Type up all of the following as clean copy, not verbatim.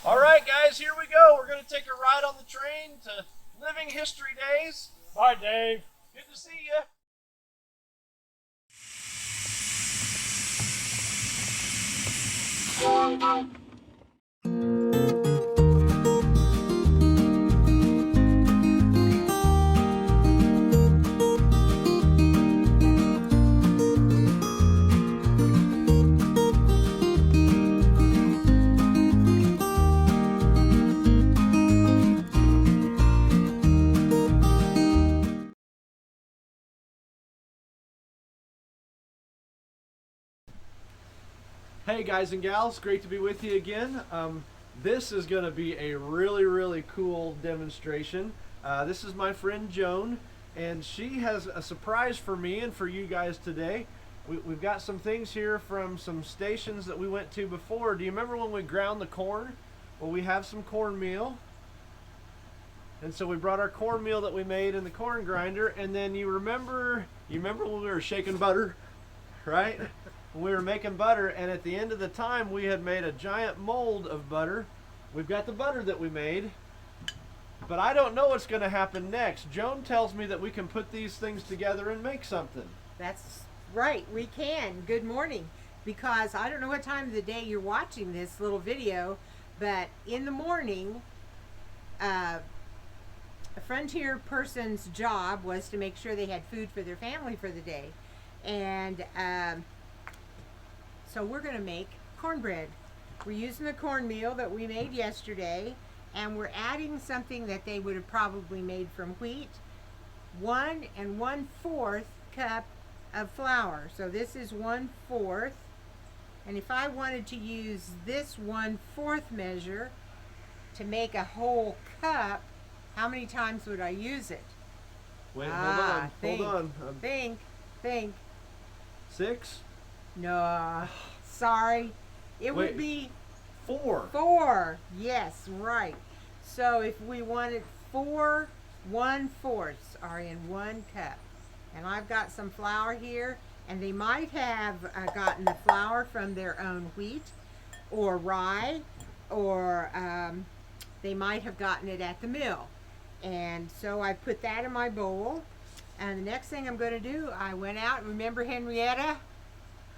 All right, guys, here we go. We're going to take a ride on the train to Living History Days. Bye, Dave. Good to see you. Hey guys and gals, great to be with you again. This is going to be a really cool demonstration. This is my friend Joan, and she has a surprise for me and for you guys today. We've got some things here from some stations that we went to before. Do you remember when we ground the corn? Well, we have some cornmeal. And so we brought our cornmeal that we made in the corn grinder, and then you remember when we were shaking butter, right? We were making butter, and at the end of the time we had made a giant mold of butter. We've got the butter that we made, but I don't know what's going to happen next. Joan tells me that we can put these things together and make something. That's right, we can. Good morning. Because I don't know what time of the day you're watching this little video, but in the morning, a frontier person's job was to make sure they had food for their family for the day. And so we're going to make cornbread. We're using the cornmeal that we made yesterday, and we're adding something that they would have probably made from wheat. 1 1/4 cup of flour. So this is 1/4. And if I wanted to use this 1/4 measure to make a whole cup, how many times would I use it? Wait, hold Think. on. Think. 6? No, sorry. It Wait. would be 4. 4. Yes, right. So if we wanted 4 1/4 are in 1 cup. And I've got some flour here, and they might have gotten the flour from their own wheat or rye, or they might have gotten it at the mill. And so I put that in my bowl. And the next thing I'm going to do, I went out, remember Henrietta?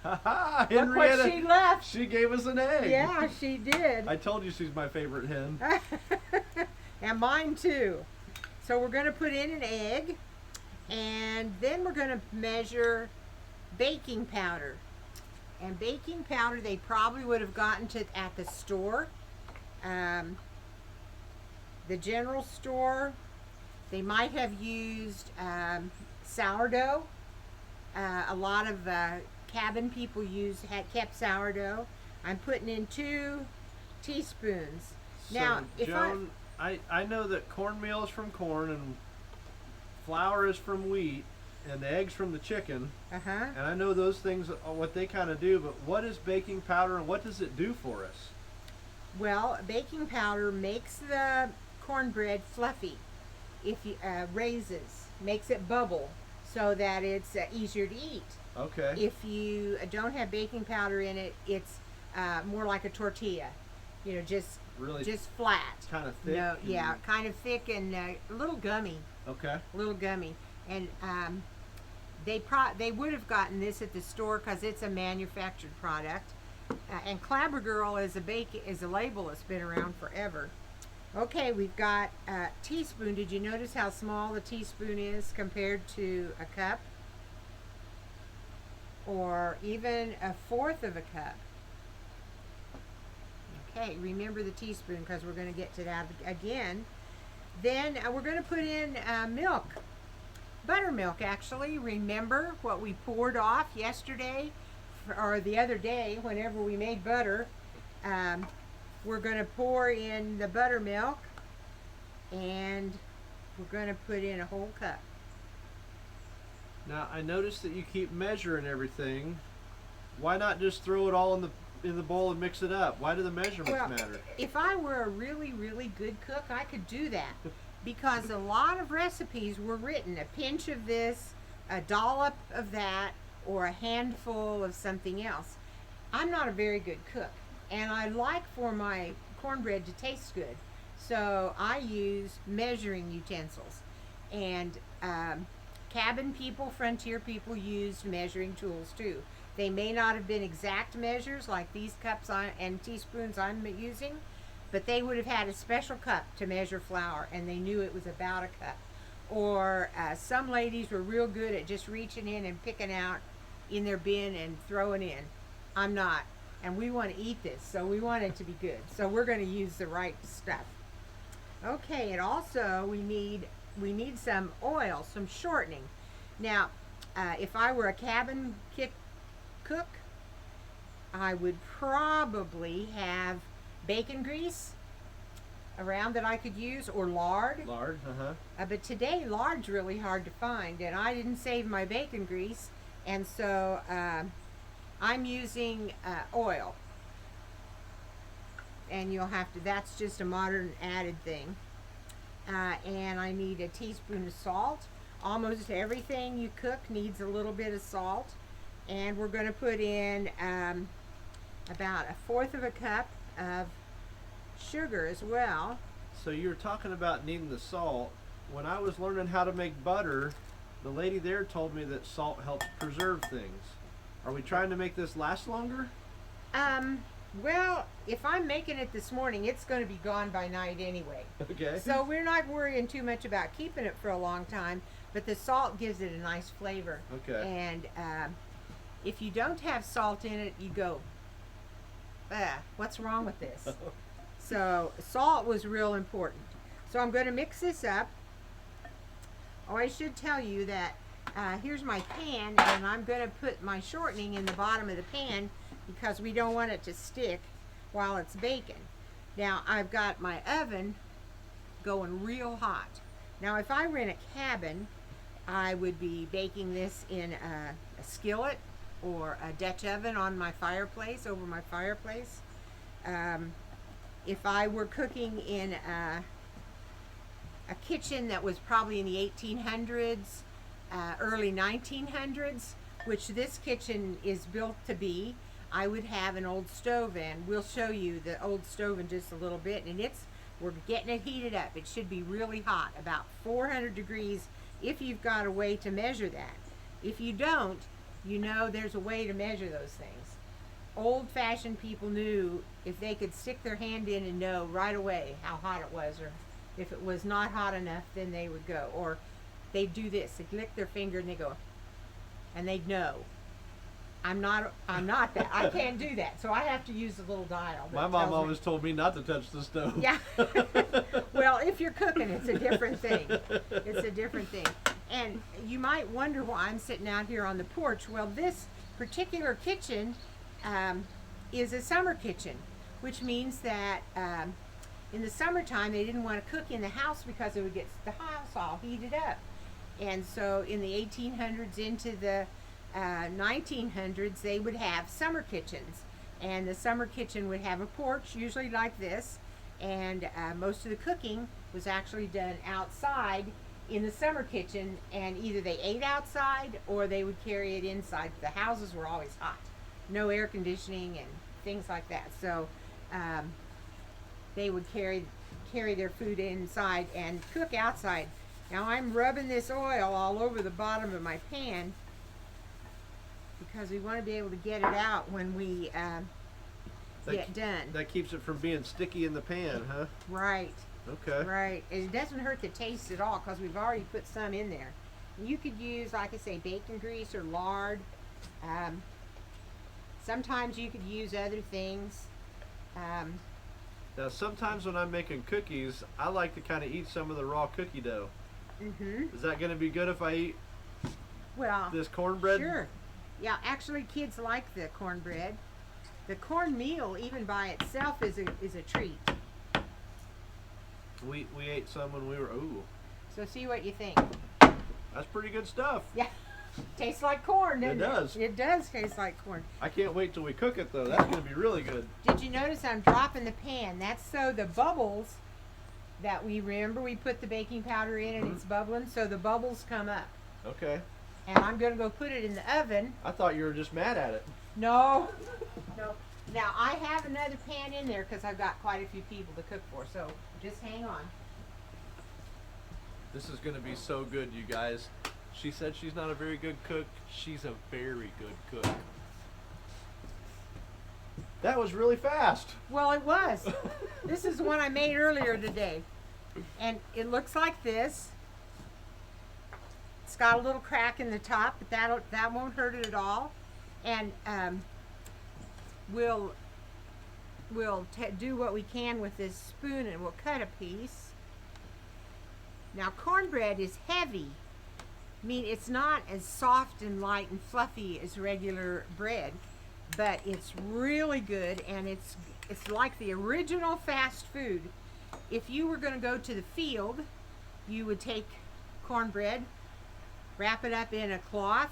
Henrietta, Look what she left. she gave us an egg. Yeah, she did. I told you she's my favorite hen. And mine too. So we're going to put in an egg, and then we're going to measure baking powder. And baking powder they probably would have gotten at the store, the general store. They might have used sourdough. A lot of cabin people kept sourdough. I'm putting in 2 teaspoons. Now, so, Joan, I know that cornmeal is from corn and flour is from wheat and the eggs from the chicken. And I know those things are what they kind of do, but what is baking powder and what does it do for us? Well, baking powder makes the cornbread fluffy. If you makes it bubble so that it's easier to eat. Okay. If you don't have baking powder in it, it's more like a tortilla. You know, just flat. Kind of thick. No, yeah, kind of thick and a little gummy. Okay. A little gummy, and they would have gotten this at the store because it's a manufactured product. And Clabber Girl is a label that's been around forever. Okay, we've got a teaspoon. Did you notice how small the teaspoon is compared to a cup? Or even 1/4 of a cup. Okay, remember the teaspoon because we're going to get to that again. Then we're going to put in milk. Buttermilk, actually. Remember what we poured off yesterday or the other day whenever we made butter. We're going to pour in the buttermilk, and we're going to put in a whole cup. Now, I noticed that you keep measuring everything. Why not just throw it all in the bowl and mix it up? Why do the measurements matter? If I were a really good cook, I could do that. Because a lot of recipes were written, a pinch of this, a dollop of that, or a handful of something else. I'm not a very good cook, and I like for my cornbread to taste good. So I use measuring utensils. And cabin people, frontier people used measuring tools too. They may not have been exact measures like these cups and teaspoons I'm using, but they would have had a special cup to measure flour, and they knew it was about a cup. Or some ladies were real good at just reaching in and picking out in their bin and throwing in. I'm not. And we want to eat this, so we want it to be good. So we're going to use the right stuff. Okay, and also we need some oil, some shortening. Now, if I were a cabin cook, I would probably have bacon grease around that I could use, or lard. Lard, But today, lard's really hard to find, and I didn't save my bacon grease, and so I'm using oil. And you'll have to, that's just a modern added thing. And I need a teaspoon of salt. Almost everything you cook needs a little bit of salt. And we're going to put in about 1/4 of a cup of sugar as well. So you were talking about needing the salt. When I was learning how to make butter, the lady there told me that salt helps preserve things. Are we trying to make this last longer? Well, if I'm making it this morning, it's going to be gone by night anyway. Okay. So we're not worrying too much about keeping it for a long time, but the salt gives it a nice flavor. Okay. And if you don't have salt in it, you go, what's wrong with this? So salt was real important. So I'm going to mix this up. Oh, I should tell you that here's my pan, and I'm going to put my shortening in the bottom of the pan because we don't want it to stick while it's baking. Now I've got my oven going real hot. Now if I were in a cabin, I would be baking this in a skillet or a Dutch oven on my fireplace, over my fireplace. If I were cooking in a kitchen that was probably in the 1800s, early 1900s, which this kitchen is built to be, I would have an old stove in. We'll show you the old stove in just a little bit, and we're getting it heated up. It should be really hot, about 400 degrees if you've got a way to measure that. If you don't, you know there's a way to measure those things. Old-fashioned people knew if they could stick their hand in and know right away how hot it was, or if it was not hot enough, then they would go. Or they'd do this, they'd lick their finger and they go, and they'd know. I'm not that. I can't do that. So I have to use the little dial. My mom always told me not to touch the stove. Yeah. Well, if you're cooking, it's a different thing. It's a different thing. And you might wonder why I'm sitting out here on the porch. Well, this particular kitchen is a summer kitchen, which means that in the summertime they didn't want to cook in the house because it would get the house all heated up. And so in the 1800s into the 1900s, they would have summer kitchens, and the summer kitchen would have a porch, usually like this, and most of the cooking was actually done outside in the summer kitchen, and either they ate outside or they would carry it inside. The houses were always hot, no air conditioning and things like that, so they would carry their food inside and cook outside. Now I'm rubbing this oil all over the bottom of my pan because we want to be able to get it out when we get done. That keeps it from being sticky in the pan, huh? Right. Okay. Right. It doesn't hurt the taste at all because we've already put some in there. You could use, like I say, bacon grease or lard. Sometimes you could use other things. Now sometimes when I'm making cookies, I like to kind of eat some of the raw cookie dough. Mm-hmm. Is that going to be good if I eat this cornbread? Sure. Yeah, actually kids like the cornbread. The cornmeal, even by itself, is a treat. We ate some when we were, So see what you think. that's pretty good stuff. Yeah, tastes like corn, doesn't it? It does. It does taste like corn. I can't wait till we cook it though. That's going to be really good. Did you notice I'm dropping the pan? That's so the bubbles that we put the baking powder in and it's bubbling, so the bubbles come up. Okay. And I'm going to go put it in the oven. I thought you were just mad at it. No, Now I have another pan in there because I've got quite a few people to cook for, so just hang on. This is going to be so good, you guys. She said she's not a very good cook. She's a very good cook. That was really fast. Well, it was. This is one I made earlier today. And it looks like this. It's got a little crack in the top, but that won't hurt it at all. And we'll do what we can with this spoon, and we'll cut a piece. Now, cornbread is heavy. I mean, it's not as soft and light and fluffy as regular bread, but it's really good, and it's like the original fast food. If you were going to go to the field, you would take cornbread, wrap it up in a cloth,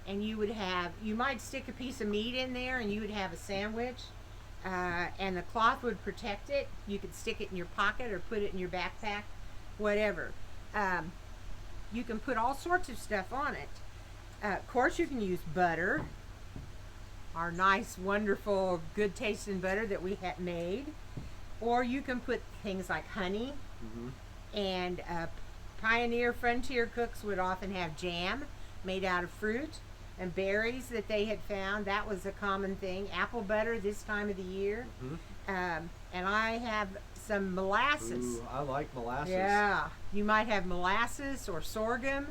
and you might stick a piece of meat in there, and you would have a sandwich, and the cloth would protect it. You could stick it in your pocket or put it in your backpack, whatever. You can put all sorts of stuff on it. Of course, you can use butter, our nice, wonderful, good tasting butter that we had made, or you can put things like honey. And pioneer frontier cooks would often have jam made out of fruit and berries that they had found. That was a common thing. Apple butter this time of the year. And I have some molasses. Ooh, I like molasses. Yeah, you might have molasses or sorghum.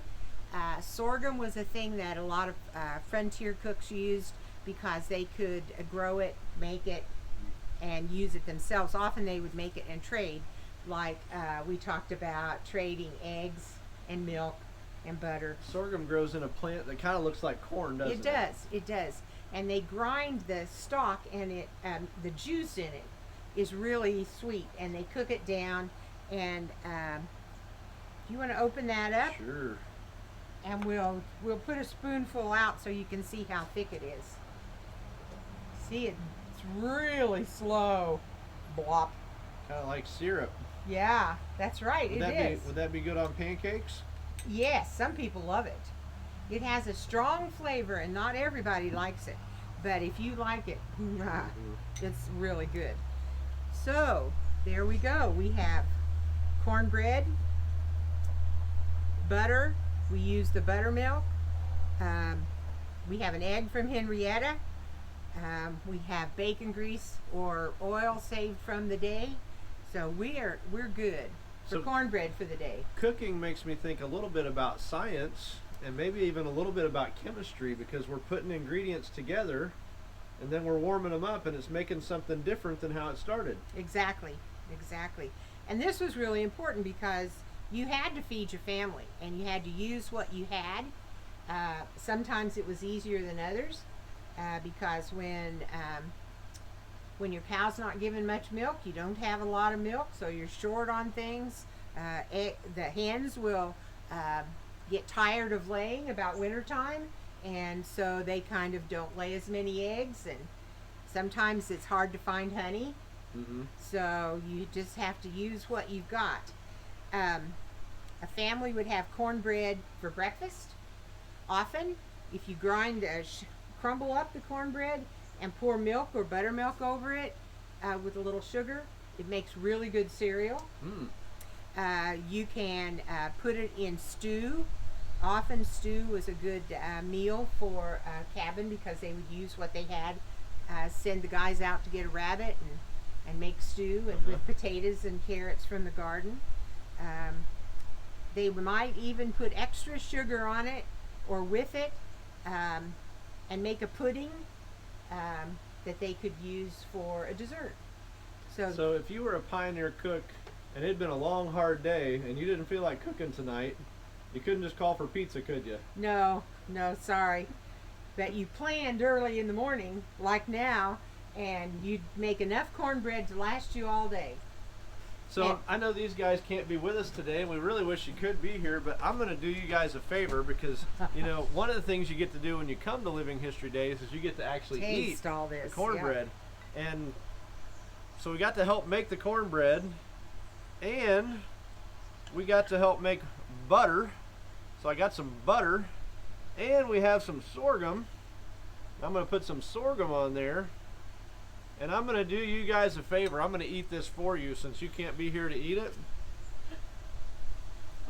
Sorghum was a thing that a lot of frontier cooks used because they could grow it, make it, and use it themselves. Often they would make it and trade, like we talked about trading eggs and milk and butter. Sorghum grows in a plant that kind of looks like corn, doesn't it? It does. It does. And they grind the stalk, and the juice in it is really sweet, and they cook it down. And you want to open that up? Sure. And we'll put a spoonful out so you can see how thick it is. See, it's really slow. Blop. Kind of like syrup. Yeah, that's right. Would that be good on pancakes? Yes, some people love it. It has a strong flavor, and not everybody likes it. But if you like it, it's really good. So, there we go. We have cornbread, butter. We use the buttermilk. We have an egg from Henrietta. We have bacon grease or oil saved from the day. So we're good for cornbread for the day. Cooking makes me think a little bit about science, and maybe even a little bit about chemistry, because we're putting ingredients together and then we're warming them up, and it's making something different than how it started. Exactly. And this was really important because you had to feed your family, and you had to use what you had. Sometimes it was easier than others, because when your cow's not giving much milk, you don't have a lot of milk, so you're short on things. The hens will get tired of laying about wintertime, and so they kind of don't lay as many eggs, and sometimes it's hard to find honey. So you just have to use what you've got. A family would have cornbread for breakfast. Often, if you crumble up the cornbread and pour milk or buttermilk over it with a little sugar, it makes really good cereal. You can put it in stew. Often stew was a good meal for a cabin because they would use what they had. Send the guys out to get a rabbit and make stew with potatoes and carrots from the garden. They might even put extra sugar on it or with it, and make a pudding that they could use for a dessert. So if you were a pioneer cook and it had been a long, hard day and you didn't feel like cooking tonight, you couldn't just call for pizza, could you? No, sorry. But you planned early in the morning, like now, and you'd make enough cornbread to last you all day. So I know these guys can't be with us today, and we really wish you could be here, but I'm going to do you guys a favor because, one of the things you get to do when you come to Living History Days is you get to actually Taste eat all this, the cornbread. Yeah. And so we got to help make the cornbread, and we got to help make butter. So I got some butter, and we have some sorghum. I'm going to put some sorghum on there. And I'm gonna do you guys a favor. I'm gonna eat this for you since you can't be here to eat it.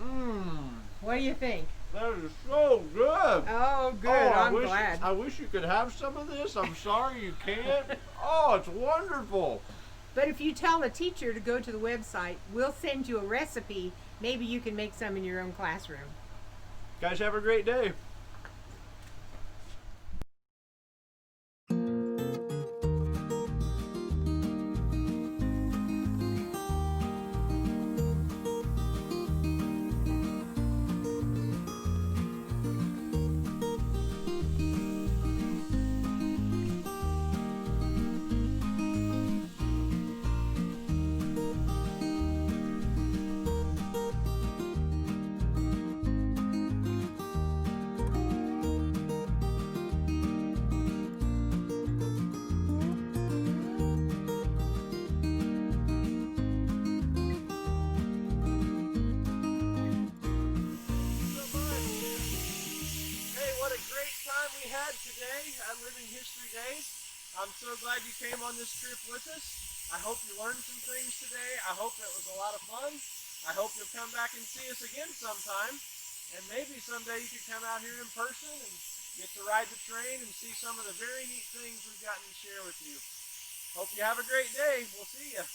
Mmm. What do you think? That is so good. Oh, good. Oh, I'm glad. I wish you could have some of this. I'm sorry you can't. Oh, it's wonderful. But if you tell a teacher to go to the website, we'll send you a recipe. Maybe you can make some in your own classroom. Guys, have a great day. Today at Living History Days. I'm so glad you came on this trip with us. I hope you learned some things today. I hope it was a lot of fun. I hope you'll come back and see us again sometime. And maybe someday you could come out here in person and get to ride the train and see some of the very neat things we've gotten to share with you. Hope you have a great day. We'll see you.